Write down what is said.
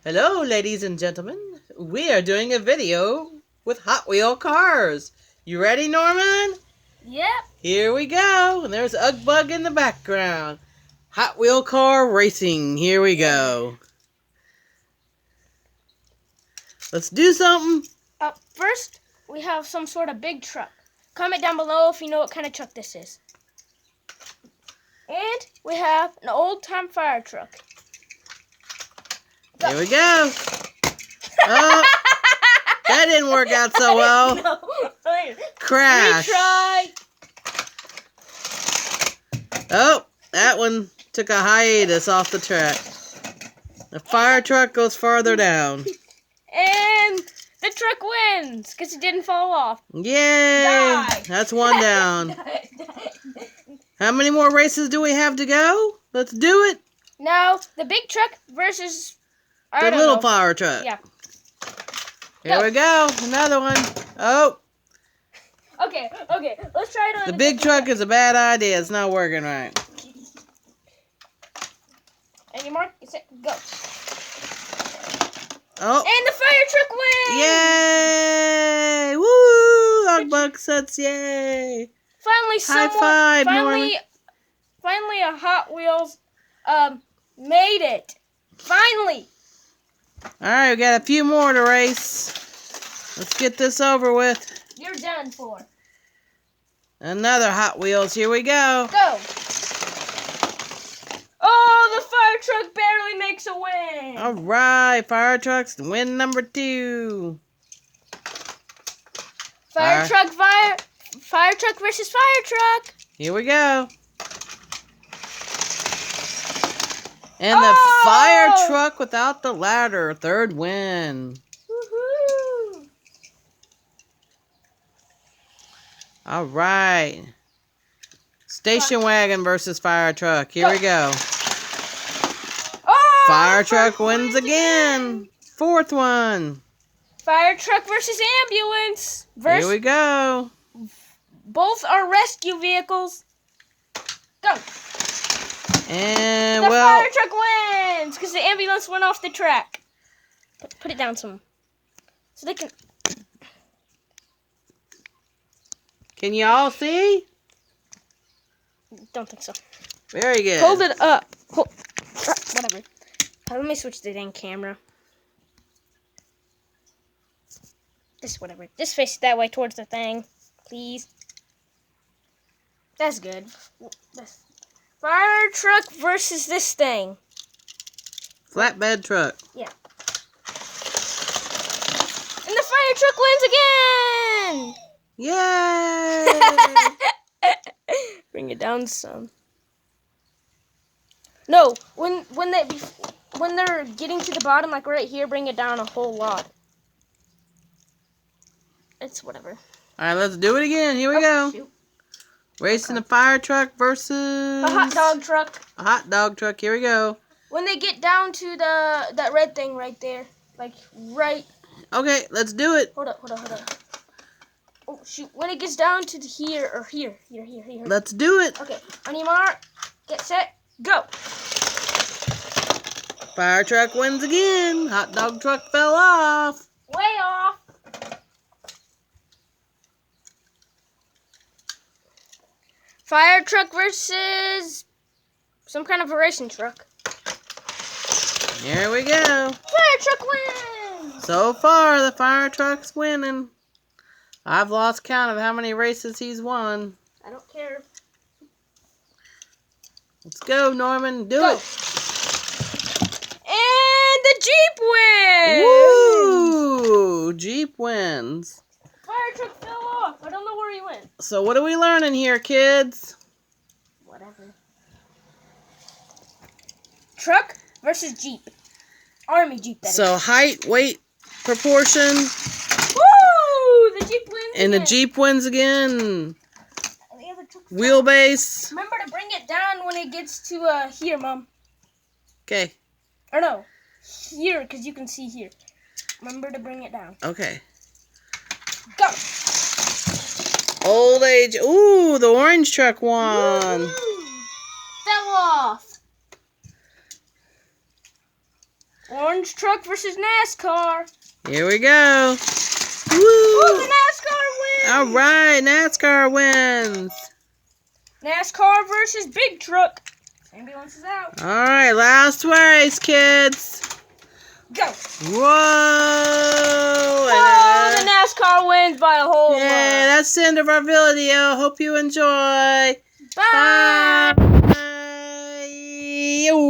Hello, ladies and gentlemen. We are doing a video with Hot Wheel cars. You ready, Norman? Yep. Here we go. And there's Ugbug in the background. Hot Wheel car racing. Here we go. Let's do something. First, we have some sort of big truck. Comment down below if you know what kind of truck this is. And we have an old-time fire truck. Here we go. Oh, that didn't work out so well. No. Crash. Retry. Oh, that one took a hiatus off the track. The fire truck goes farther down. And the truck wins because it didn't fall off. Yay! Die. That's one down. How many more races do we have to go? Let's do it. Now, the big truck versus The little fire truck. Yeah. Here we go. Another one. Oh, Okay. Let's try it on the big truck is a bad idea. It's not working right. And you mark, set, go. Oh. And the fire truck wins! Yay! Woo! Ugbug sets, yay! Finally, High five, finally a Hot Wheels made it. Finally. Alright, we got a few more to race. Let's get this over with. You're done for. Another Hot Wheels. Here we go. Go. Oh, the fire truck barely makes a win. Alright, fire trucks win number 2. Fire truck versus fire truck. Here we go. And the fire truck without the ladder. Third win. Woohoo. Alright. Station wagon versus fire truck. Here we go. Oh, Fire truck wins again. Fourth one. Fire truck versus ambulance. Here we go. Both are rescue vehicles. Go. And The well, fire truck wins because the ambulance went off the track. Put it down some. So they can. can you all see? Don't think so. Very good. Hold it up. Whatever. Let me switch the dang camera. Whatever. Just face it that way towards the thing, please. That's good. Fire truck versus this thing. Flatbed truck. Yeah. And the fire truck wins again! Yay! Bring it down some. No, when they're getting to the bottom, like right here, bring it down a whole lot. It's whatever. Alright, let's do it again. Here we go. Shoot. Racing a fire truck versus A hot dog truck. a hot dog truck. Here we go. When they get down to that red thing right there, like right. Okay, let's do it. Hold up. Oh shoot! When it gets down to here or here. Let's do it. Okay, on your mark, get set, go. Fire truck wins again. Hot dog truck fell off. Way off. Fire truck versus some kind of a racing truck. Here we go. Fire truck wins. So far, the fire truck's winning. I've lost count of how many races he's won. I don't care. Let's go, Norman. Do Go. it. And the Jeep wins. Woo! Jeep wins. Fire truck fell off. I don't know where he went. So what are we learning here, kids? Whatever. Truck versus Jeep. Army Jeep, that So is. height, weight, proportion, Woo! The Jeep wins and the again. Jeep wins again. And the other truck fell. Wheelbase. Remember to bring it down when it gets to here, Mom. Okay. Or no, here, because you can see here. Remember to bring it down. Okay. Go. Old age. Ooh, the orange truck won. Woo-hoo. Fell off. Orange truck versus NASCAR. Here we go. Woo! Oh, the NASCAR wins. All right, NASCAR wins. NASCAR versus big truck. Ambulance is out. All right, last race, kids. Go. Whoa! Oh, the NASCAR wins by a whole Yeah, lot. that's the end of our video. Hope you enjoy. Bye. Bye.